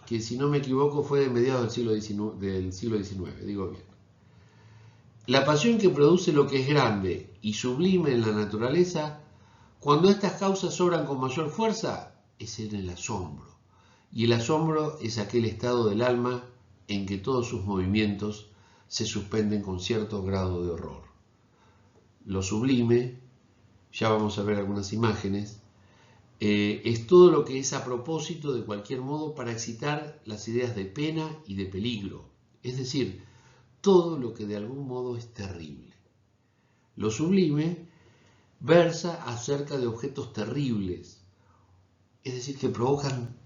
que si no me equivoco fue de mediados del siglo XIX, digo bien. La pasión que produce lo que es grande y sublime en la naturaleza, cuando estas causas obran con mayor fuerza, es en el asombro. Y el asombro es aquel estado del alma en que todos sus movimientos se suspenden con cierto grado de horror. Lo sublime, ya vamos a ver algunas imágenes, es todo lo que es a propósito de cualquier modo para excitar las ideas de pena y de peligro, es decir, todo lo que de algún modo es terrible. Lo sublime versa acerca de objetos terribles, es decir, que provocan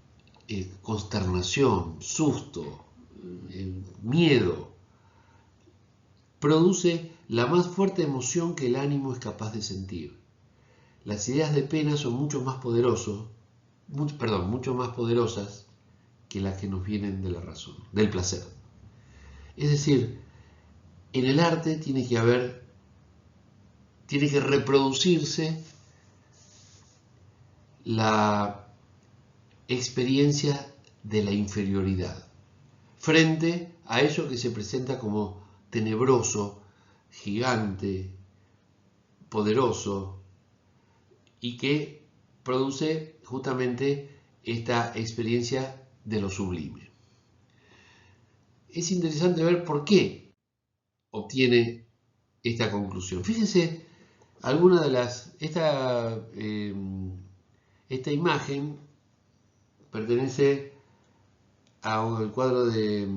consternación, susto, miedo. Produce la más fuerte emoción que el ánimo es capaz de sentir. Las ideas de pena son mucho más poderosas que las que nos vienen de la razón, del placer. Es decir, en el arte tiene que reproducirse la experiencia de la inferioridad frente a ello que se presenta como tenebroso, gigante, poderoso y que produce justamente esta experiencia de lo sublime. Es interesante ver por qué obtiene esta conclusión. Fíjense, alguna de esta imagen pertenece al cuadro de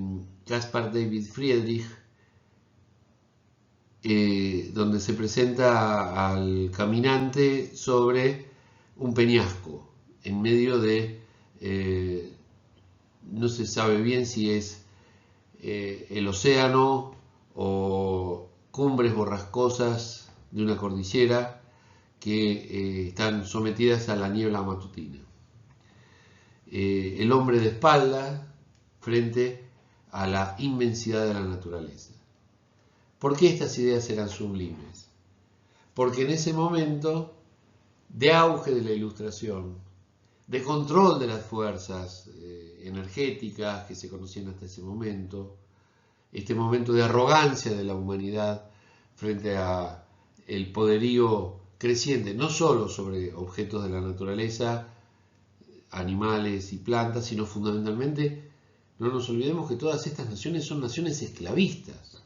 Caspar David Friedrich, donde se presenta al caminante sobre un peñasco, en medio de, no se sabe bien si es el océano o cumbres borrascosas de una cordillera que están sometidas a la niebla matutina. El hombre de espalda frente a la inmensidad de la naturaleza. ¿Por qué estas ideas eran sublimes? Porque en ese momento de auge de la Ilustración, de control de las fuerzas energéticas que se conocían hasta ese momento, este momento de arrogancia de la humanidad frente a el poderío creciente, no solo sobre objetos de la naturaleza, animales y plantas, sino fundamentalmente No nos olvidemos que todas estas naciones son naciones esclavistas.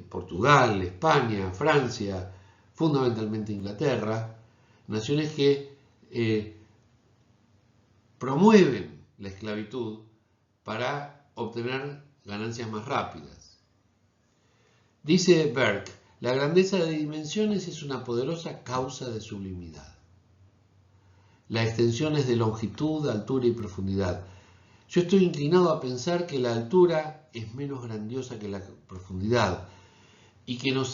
Portugal, España, Francia, fundamentalmente Inglaterra, naciones que promueven la esclavitud para obtener ganancias más rápidas. Dice Burke, la grandeza de dimensiones es una poderosa causa de sublimidad. La extensión es de longitud, altura y profundidad. Yo estoy inclinado a pensar que la altura es menos grandiosa que la profundidad y que nos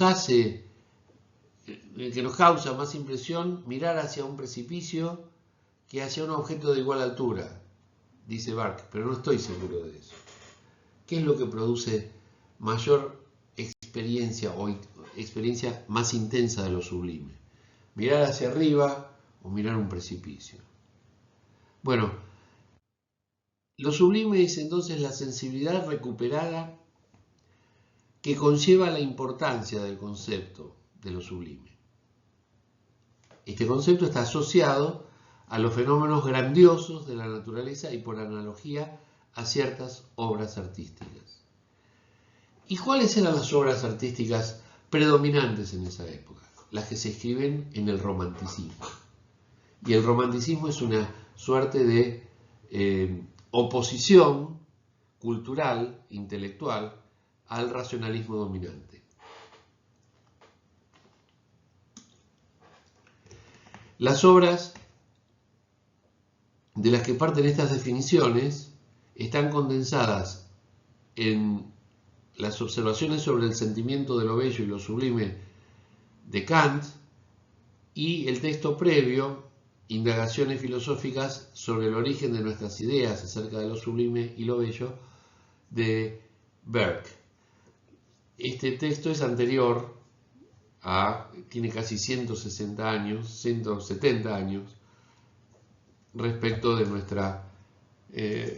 causa más impresión mirar hacia un precipicio que hacia un objeto de igual altura, dice Burke, pero no estoy seguro de eso. ¿Qué es lo que produce mayor experiencia o experiencia más intensa de lo sublime? ¿Mirar hacia arriba o mirar un precipicio? Bueno, lo sublime es entonces la sensibilidad recuperada que conlleva la importancia del concepto de lo sublime. Este concepto está asociado a los fenómenos grandiosos de la naturaleza y por analogía a ciertas obras artísticas. ¿Y cuáles eran las obras artísticas predominantes en esa época? Las que se escriben en el romanticismo. Y el romanticismo es una suerte de oposición cultural, intelectual, al racionalismo dominante. Las obras de las que parten estas definiciones están condensadas en las observaciones sobre el sentimiento de lo bello y lo sublime de Kant y el texto previo, Indagaciones filosóficas sobre el origen de nuestras ideas acerca de lo sublime y lo bello, de Burke. Este texto es anterior tiene casi 160 años, 170 años respecto de nuestra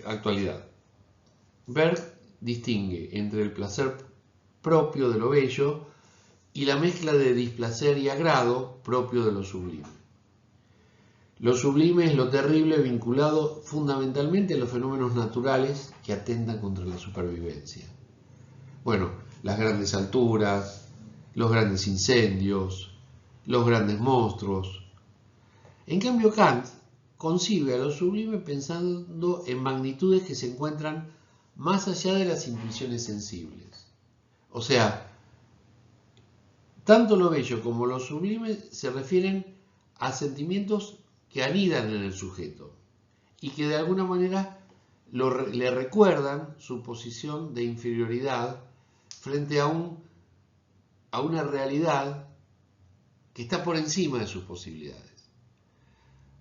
actualidad. Burke distingue entre el placer propio de lo bello y la mezcla de displacer y agrado propio de lo sublime. Lo sublime es lo terrible vinculado fundamentalmente a los fenómenos naturales que atentan contra la supervivencia. Bueno, las grandes alturas, los grandes incendios, los grandes monstruos. En cambio, Kant concibe a lo sublime pensando en magnitudes que se encuentran más allá de las intuiciones sensibles. O sea, tanto lo bello como lo sublime se refieren a sentimientos que anidan en el sujeto y que de alguna manera le recuerdan su posición de inferioridad frente a una realidad que está por encima de sus posibilidades.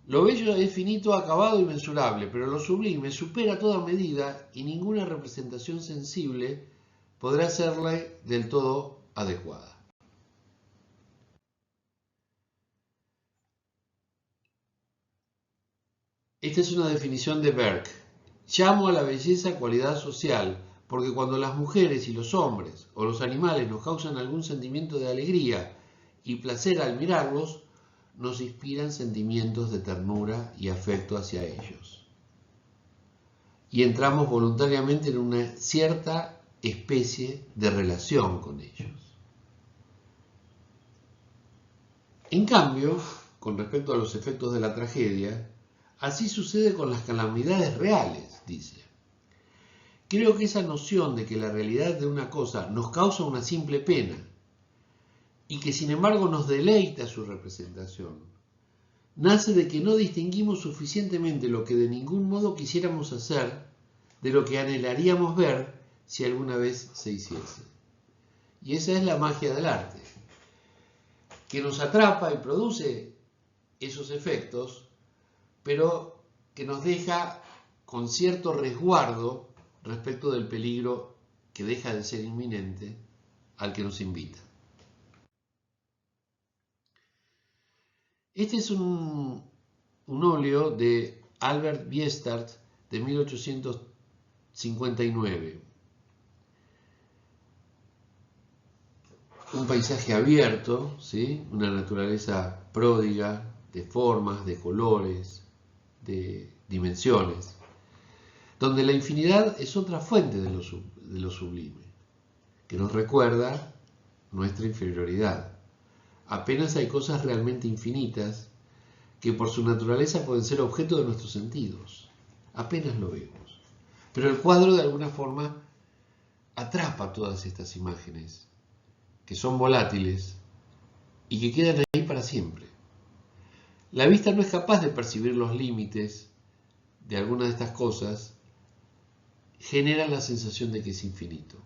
Lo bello es finito, acabado y mensurable, pero lo sublime supera toda medida y ninguna representación sensible podrá serle del todo adecuada. Esta es una definición de Burke. Llamo a la belleza cualidad social, porque cuando las mujeres y los hombres o los animales nos causan algún sentimiento de alegría y placer al mirarlos, nos inspiran sentimientos de ternura y afecto hacia ellos. Y entramos voluntariamente en una cierta especie de relación con ellos. En cambio, con respecto a los efectos de la tragedia, así sucede con las calamidades reales, dice. Creo que esa noción de que la realidad de una cosa nos causa una simple pena y que sin embargo nos deleita su representación, nace de que no distinguimos suficientemente lo que de ningún modo quisiéramos hacer de lo que anhelaríamos ver si alguna vez se hiciese. Y esa es la magia del arte, que nos atrapa y produce esos efectos, pero que nos deja con cierto resguardo respecto del peligro que deja de ser inminente al que nos invita. Este es un óleo de Albert Biestert de 1859. Un paisaje abierto, ¿sí? Una naturaleza pródiga de formas, de colores, de dimensiones. donde la infinidad es otra fuente de lo sublime, que nos recuerda nuestra inferioridad. Apenas hay cosas realmente infinitas que por su naturaleza pueden ser objeto de nuestros sentidos. Apenas lo vemos. Pero el cuadro de alguna forma atrapa todas estas imágenes, que son volátiles y que quedan ahí para siempre. La vista no es capaz de percibir los límites de alguna de estas cosas, genera la sensación de que es infinito.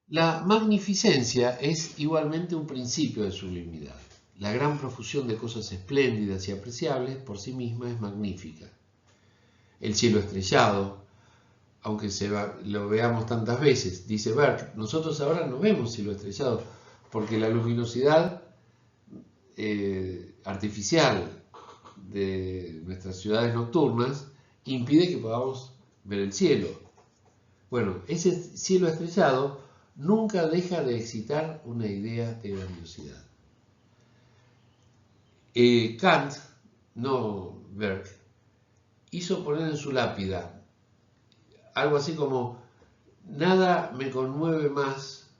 La magnificencia es igualmente un principio de sublimidad. La gran profusión de cosas espléndidas y apreciables por sí misma es magnífica. El cielo estrellado, aunque lo veamos tantas veces, dice Berg, nosotros ahora no vemos cielo estrellado porque la luminosidad artificial de nuestras ciudades nocturnas impide que podamos ver el cielo. Bueno, ese cielo estrellado nunca deja de excitar una idea de grandiosidad. Kant, no Berg, hizo poner en su lápida algo así como: nada me conmueve más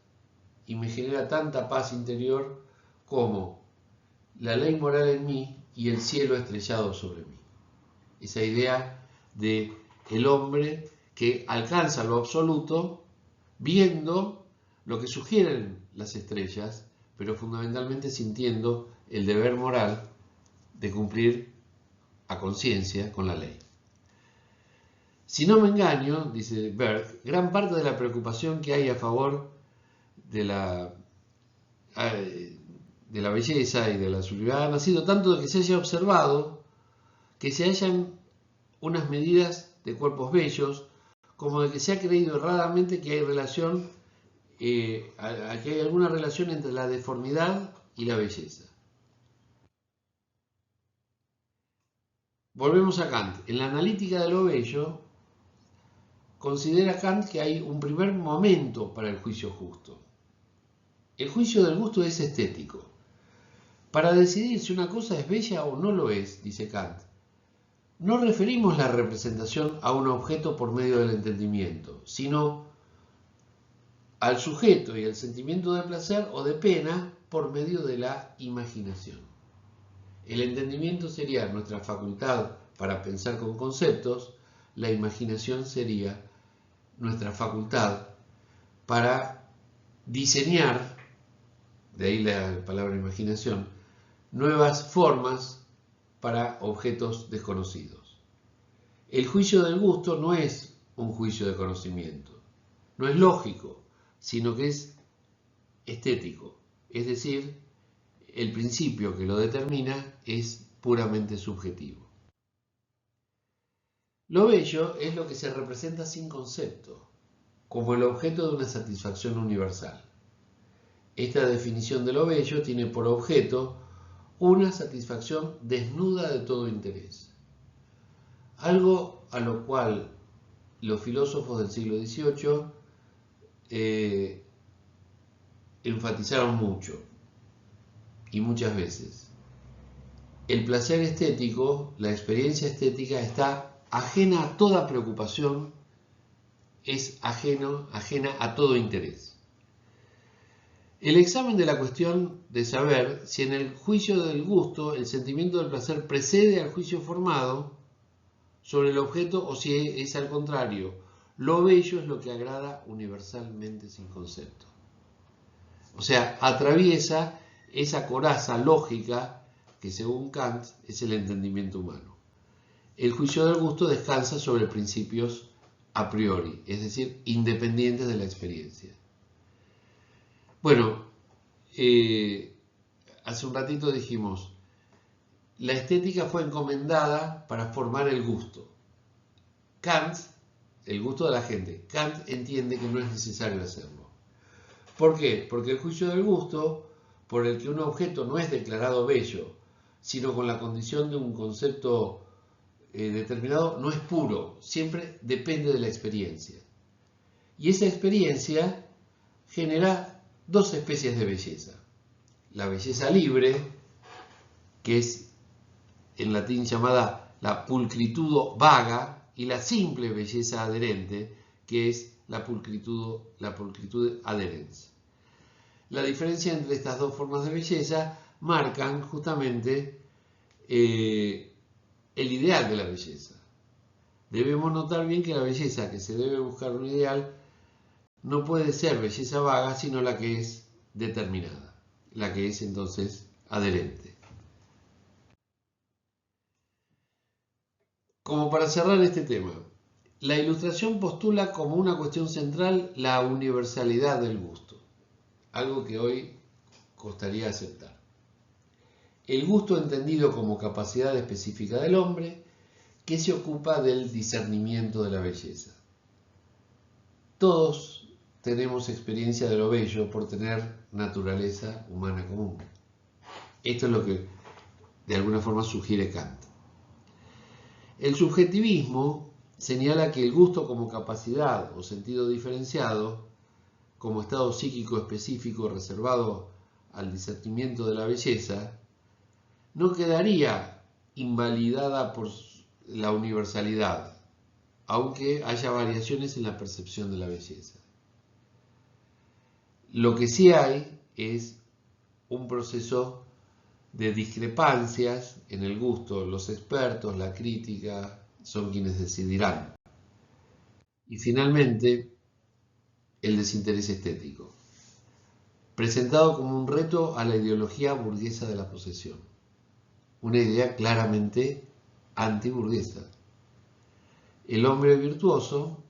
y me genera tanta paz interior como la ley moral en mí y el cielo estrellado sobre mí. Esa idea de el hombre que alcanza lo absoluto viendo lo que sugieren las estrellas, pero fundamentalmente sintiendo el deber moral de cumplir a conciencia con la ley. Si no me engaño, dice Berg, gran parte de la preocupación que hay a favor de la belleza y de la sublimidad ha nacido tanto de que se haya observado que se hallan unas medidas de cuerpos bellos, como de que se ha creído erradamente que hay relación, que hay alguna relación entre la deformidad y la belleza. Volvemos a Kant. En la analítica de lo bello, considera Kant que hay un primer momento para el juicio justo. El juicio del gusto es estético. Para decidir si una cosa es bella o no lo es, dice Kant, no referimos la representación a un objeto por medio del entendimiento, sino al sujeto y al sentimiento de placer o de pena por medio de la imaginación. El entendimiento sería nuestra facultad para pensar con conceptos, la imaginación sería nuestra facultad para diseñar, de ahí la palabra imaginación, nuevas formas para objetos desconocidos. El juicio del gusto no es un juicio de conocimiento, no es lógico, sino que es estético, es decir, el principio que lo determina es puramente subjetivo. Lo bello es lo que se representa sin concepto, como el objeto de una satisfacción universal. Esta definición de lo bello tiene por objeto una satisfacción desnuda de todo interés. Algo a lo cual los filósofos del siglo XVIII enfatizaron mucho y muchas veces. El placer estético, la experiencia estética está ajena a toda preocupación, es ajena a todo interés. El examen de la cuestión de saber si en el juicio del gusto el sentimiento del placer precede al juicio formado sobre el objeto o si es al contrario. Lo bello es lo que agrada universalmente sin concepto. O sea, atraviesa esa coraza lógica que según Kant es el entendimiento humano. El juicio del gusto descansa sobre principios a priori, es decir, independientes de la experiencia. Bueno, hace un ratito dijimos, la estética fue encomendada para formar el gusto. Kant, el gusto de la gente, Kant entiende que no es necesario hacerlo. ¿Por qué? Porque el juicio del gusto, por el que un objeto no es declarado bello, sino con la condición de un concepto determinado, no es puro, siempre depende de la experiencia. Y esa experiencia genera dos especies de belleza. La belleza libre, que es en latín llamada la pulcritud vaga y la simple belleza adherente, que es la pulcritud adherens. La diferencia entre estas dos formas de belleza marcan justamente el ideal de la belleza. Debemos notar bien que la belleza que se debe buscar un ideal no puede ser belleza vaga, sino la que es determinada, la que es entonces adherente. Como para cerrar este tema, la Ilustración postula como una cuestión central la universalidad del gusto, algo que hoy costaría aceptar. El gusto entendido como capacidad específica del hombre que se ocupa del discernimiento de la belleza. Todos tenemos experiencia de lo bello por tener naturaleza humana común. Esto es lo que de alguna forma sugiere Kant. El subjetivismo señala que el gusto como capacidad o sentido diferenciado, como estado psíquico específico reservado al discernimiento de la belleza, no quedaría invalidada por la universalidad, aunque haya variaciones en la percepción de la belleza. Lo que sí hay es un proceso de discrepancias en el gusto. Los expertos, la crítica, son quienes decidirán. Y finalmente, el desinterés estético, presentado como un reto a la ideología burguesa de la posesión. Una idea claramente antiburguesa. El hombre virtuoso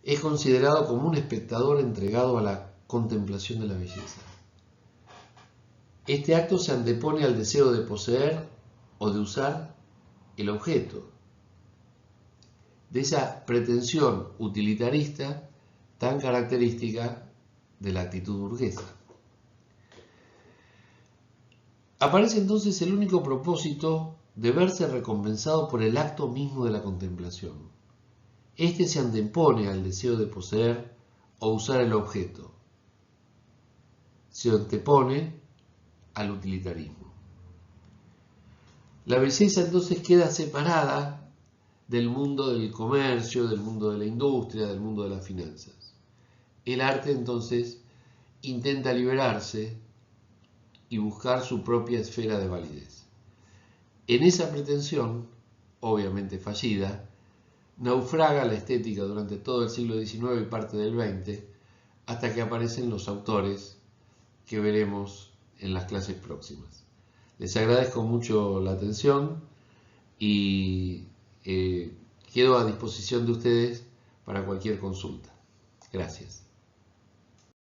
es considerado como un espectador entregado a la contemplación de la belleza. Este acto se antepone al deseo de poseer o de usar el objeto, de esa pretensión utilitarista tan característica de la actitud burguesa. Aparece entonces el único propósito de verse recompensado por el acto mismo de la contemplación. Este se antepone al deseo de poseer o usar el objeto. Se antepone al utilitarismo. La belleza entonces queda separada del mundo del comercio, del mundo de la industria, del mundo de las finanzas. El arte entonces intenta liberarse y buscar su propia esfera de validez. En esa pretensión, obviamente fallida, naufraga la estética durante todo el siglo XIX y parte del XX, hasta que aparecen los autores que veremos en las clases próximas. Les agradezco mucho la atención y quedo a disposición de ustedes para cualquier consulta. Gracias.